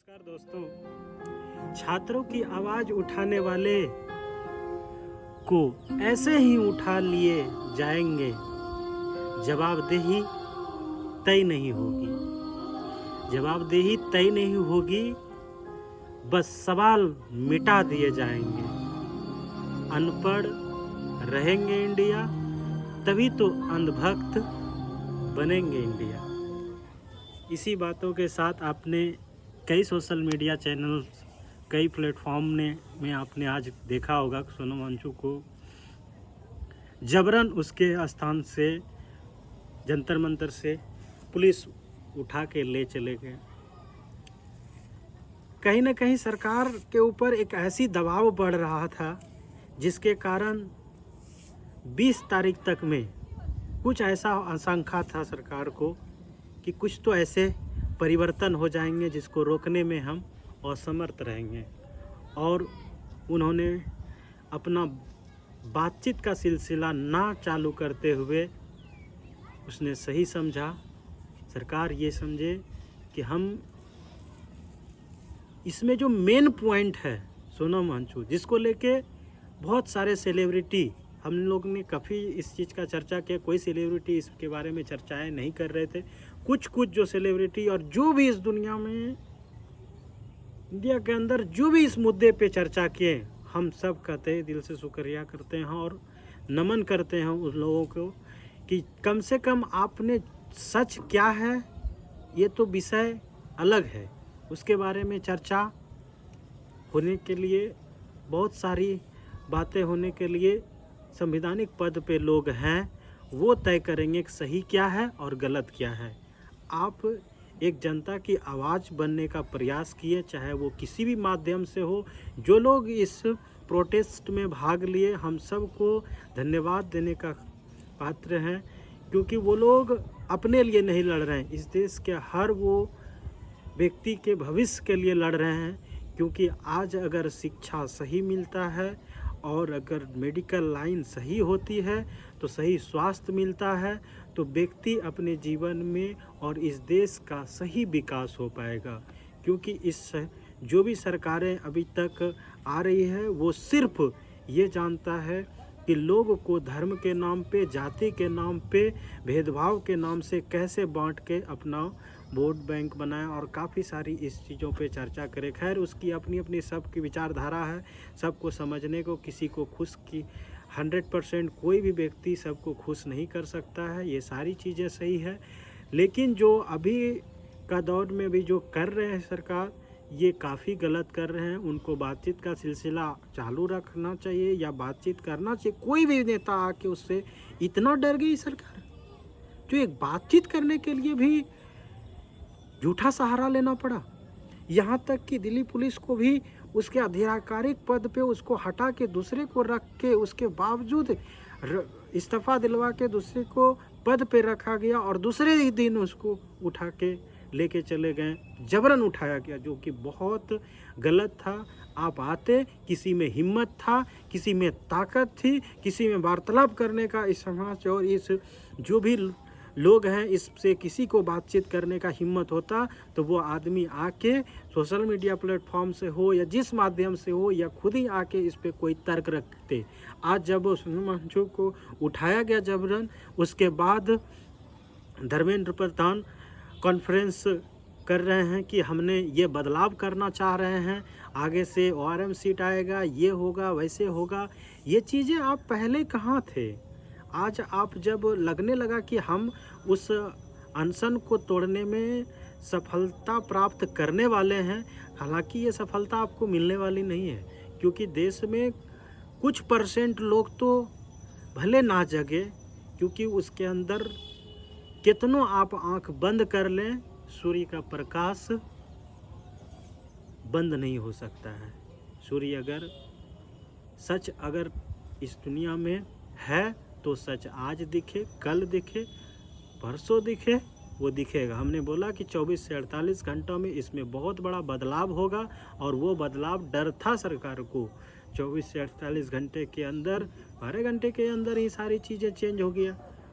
नमस्कार दोस्तों। छात्रों की आवाज उठाने वाले को ऐसे ही उठा लिए जाएंगे, जवाबदेही तय नहीं होगी। जवाबदेही तय नहीं होगी, बस सवाल मिटा दिए जाएंगे। अनपढ़ रहेंगे इंडिया, तभी तो अंधभक्त बनेंगे इंडिया। इसी बातों के साथ आपने कई सोशल मीडिया चैनल, कई प्लेटफॉर्म में आपने आज देखा होगा सोनम वांगचुक को जबरन उसके स्थान से जंतर मंतर से पुलिस उठा के ले चले गए। कहीं ना कहीं सरकार के ऊपर एक ऐसी दबाव बढ़ रहा था जिसके कारण 20 तारीख तक में कुछ ऐसा आशंका था सरकार को कि कुछ तो ऐसे परिवर्तन हो जाएंगे जिसको रोकने में हम असमर्थ रहेंगे। और उन्होंने अपना बातचीत का सिलसिला ना चालू करते हुए उसने सही समझा, सरकार ये समझे कि हम इसमें जो मेन पॉइंट है सोनम वांगचुक, जिसको लेके बहुत सारे सेलिब्रिटी, हम लोग ने काफ़ी इस चीज़ का चर्चा किया, कोई सेलिब्रिटी इसके बारे में चर्चाएं नहीं कर रहे थे। कुछ जो सेलिब्रिटी और जो भी इस दुनिया में, इंडिया के अंदर जो भी इस मुद्दे पे चर्चा किए, हम सब का तहे दिल से शुक्रिया करते हैं और नमन करते हैं उस लोगों को कि कम से कम आपने सच क्या है ये तो विषय अलग है, उसके बारे में चर्चा होने के लिए, बहुत सारी बातें होने के लिए संवैधानिक पद पे लोग हैं, वो तय करेंगे कि सही क्या है और गलत क्या है। आप एक जनता की आवाज़ बनने का प्रयास किए, चाहे वो किसी भी माध्यम से हो। जो लोग इस प्रोटेस्ट में भाग लिए, हम सबको धन्यवाद देने का पात्र हैं, क्योंकि वो लोग अपने लिए नहीं लड़ रहे हैं, इस देश के हर वो व्यक्ति के भविष्य के लिए लड़ रहे हैं। क्योंकि आज अगर शिक्षा सही मिलता है और अगर मेडिकल लाइन सही होती है तो सही स्वास्थ्य मिलता है, तो व्यक्ति अपने जीवन में और इस देश का सही विकास हो पाएगा। क्योंकि इस जो भी सरकारें अभी तक आ रही है वो सिर्फ ये जानता है कि लोगों को धर्म के नाम पे, जाति के नाम पे, भेदभाव के नाम से कैसे बांट के अपना वोट बैंक बनाए और काफ़ी सारी इस चीज़ों पे चर्चा करे। खैर, उसकी अपनी अपनी सबकी विचारधारा है, सबको समझने को, किसी को खुश की 100% कोई भी व्यक्ति सबको खुश नहीं कर सकता है, ये सारी चीज़ें सही है। लेकिन जो अभी का दौर में भी जो कर रहे हैं सरकार, ये काफ़ी गलत कर रहे हैं। उनको बातचीत का सिलसिला चालू रखना चाहिए या बातचीत करना चाहिए। कोई भी नेता आके उससे इतना डर गई सरकार, जो एक बातचीत करने के लिए भी झूठा सहारा लेना पड़ा। यहाँ तक कि दिल्ली पुलिस को भी उसके आधिकारिक पद पे उसको हटा के दूसरे को रख के, उसके बावजूद इस्तीफा दिलवा के दूसरे को पद पे रखा गया और दूसरे ही दिन उसको उठा के लेके चले गए, जबरन उठाया गया, जो कि बहुत गलत था। आप आते, किसी में हिम्मत था, किसी में ताकत थी, किसी में वार्तालाप करने का इस समाज और इस जो भी लोग हैं, इससे किसी को बातचीत करने का हिम्मत होता तो वो आदमी आके सोशल मीडिया प्लेटफॉर्म से हो या जिस माध्यम से हो, या खुद ही आके इस पे कोई तर्क रखते। आज जब सोनम वांगचुक को उठाया गया जबरन, उसके बाद धर्मेंद्र प्रधान कॉन्फ्रेंस कर रहे हैं कि हमने ये बदलाव करना चाह रहे हैं, आगे से ORM सीट आएगा, ये होगा, वैसे होगा। ये चीज़ें आप पहले कहाँ थे? आज आप जब लगने लगा कि हम उस अनशन को तोड़ने में सफलता प्राप्त करने वाले हैं, हालांकि ये सफलता आपको मिलने वाली नहीं है, क्योंकि देश में कुछ % लोग तो भले ना जगे, क्योंकि उसके अंदर कितनों आप आंख बंद कर लें, सूर्य का प्रकाश बंद नहीं हो सकता है। सूर्य अगर सच अगर इस दुनिया में है तो सच आज दिखे, कल दिखे, परसों दिखे, वो दिखेगा। हमने बोला कि 24 से 48 घंटों में इसमें बहुत बड़ा बदलाव होगा, और वो बदलाव डर था सरकार को। 24 से 48 घंटे के अंदर, 12 घंटे के अंदर ही सारी चीज़ें चेंज हो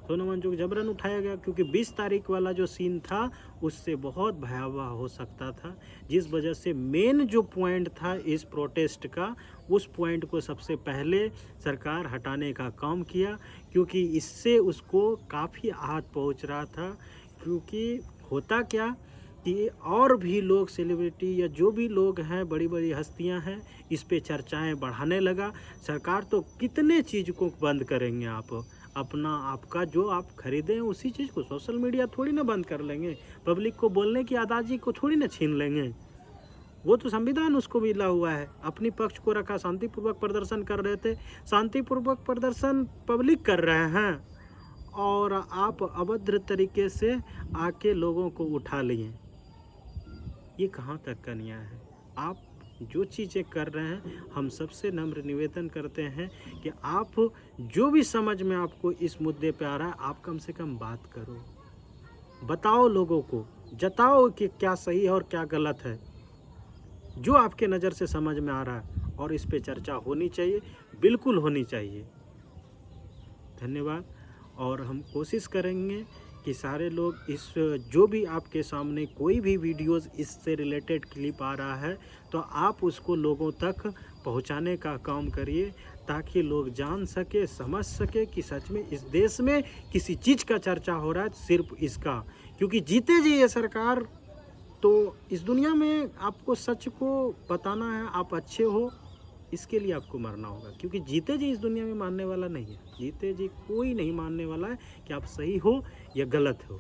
सोनम वांगचुक जबरन उठाया गया, क्योंकि 20 तारीख वाला जो सीन था उससे बहुत भयावह हो सकता था, जिस वजह से मेन जो पॉइंट था इस प्रोटेस्ट का, उस पॉइंट को सबसे पहले सरकार हटाने का काम किया, क्योंकि इससे उसको काफ़ी आहत पहुंच रहा था। क्योंकि होता क्या कि और भी लोग, सेलिब्रिटी या जो भी लोग हैं, बड़ी बड़ी हस्तियां हैं, इस पे चर्चाएं बढ़ाने लगा। सरकार तो कितने चीज़ को बंद करेंगे, आप अपना आपका जो आप खरीदें उसी चीज़ को, सोशल मीडिया थोड़ी ना बंद कर लेंगे, पब्लिक को बोलने की आज़ादी को थोड़ी ना छीन लेंगे। वो तो संविधान उसको मिला हुआ है, अपनी पक्ष को रखा, शांतिपूर्वक प्रदर्शन कर रहे थे, शांतिपूर्वक प्रदर्शन पब्लिक कर रहे हैं और आप अभद्र तरीके से आके लोगों को उठा लिए। ये कहाँ तक का न्याय है? आप जो चीज़ें कर रहे हैं, हम सबसे नम्र निवेदन करते हैं कि आप जो भी समझ में आपको इस मुद्दे पे आ रहा है, आप कम से कम बात करो, बताओ लोगों को, जताओ कि क्या सही है और क्या गलत है, जो आपके नज़र से समझ में आ रहा है, और इस पे चर्चा होनी चाहिए, बिल्कुल होनी चाहिए। धन्यवाद। और हम कोशिश करेंगे कि सारे लोग इस, जो भी आपके सामने कोई भी वीडियोस इससे रिलेटेड क्लिप आ रहा है, तो आप उसको लोगों तक पहुंचाने का काम करिए, ताकि लोग जान सके, समझ सके कि सच में इस देश में किसी चीज़ का चर्चा हो रहा है, सिर्फ इसका। क्योंकि जीते जी ये सरकार, तो इस दुनिया में आपको सच को बताना है, आप अच्छे हो, इसके लिए आपको मरना होगा। क्योंकि जीते जी इस दुनिया में मानने वाला नहीं है, जीते जी कोई नहीं मानने वाला है कि आप सही हो या गलत हो।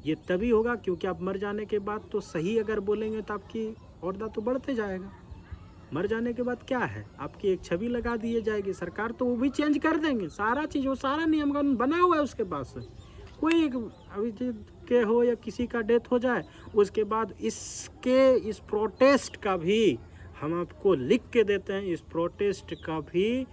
ये तभी होगा क्योंकि आप मर जाने के बाद तो सही अगर बोलेंगे तो आपकी औरदा तो बढ़ते जाएगा। मर जाने के बाद क्या है, आपकी एक छवि लगा दी जाएगी, सरकार तो वो भी चेंज कर देंगे, सारा चीज़, वो सारा नियम कानून बना हुआ है उसके पास। कोई अभी के हो या किसी का डेथ हो जाए, उसके बाद इस प्रोटेस्ट का भी हम आपको लिख के देते हैं, इस प्रोटेस्ट का भी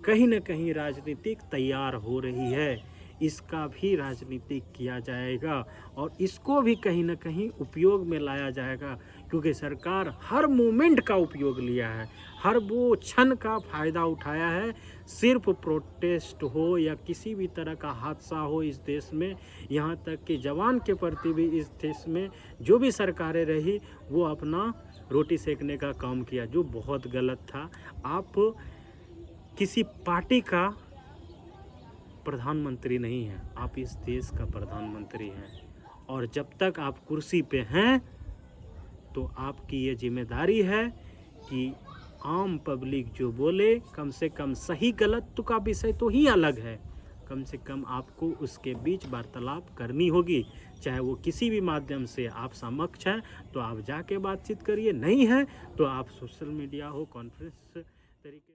कहीं ना कहीं राजनीतिक तैयार हो रही है, इसका भी राजनीतिक किया जाएगा और इसको भी कहीं ना कहीं उपयोग में लाया जाएगा। क्योंकि सरकार हर मोमेंट का उपयोग लिया है, हर वो क्षण का फ़ायदा उठाया है, सिर्फ प्रोटेस्ट हो या किसी भी तरह का हादसा हो इस देश में, यहाँ तक कि जवान के प्रति भी इस देश में जो भी सरकारें रही, वो अपना रोटी सेकने का काम किया, जो बहुत गलत था। आप किसी पार्टी का प्रधानमंत्री नहीं हैं, आप इस देश का प्रधानमंत्री हैं, और जब तक आप कुर्सी पे हैं तो आपकी ये जिम्मेदारी है कि आम पब्लिक जो बोले, कम से कम सही गलत का विषय तो ही अलग है, कम से कम आपको उसके बीच वार्तालाप करनी होगी, चाहे वो किसी भी माध्यम से। आप समक्ष हैं तो आप जाके बातचीत करिए, नहीं है तो आप सोशल मीडिया हो, कॉन्फ्रेंस तरीके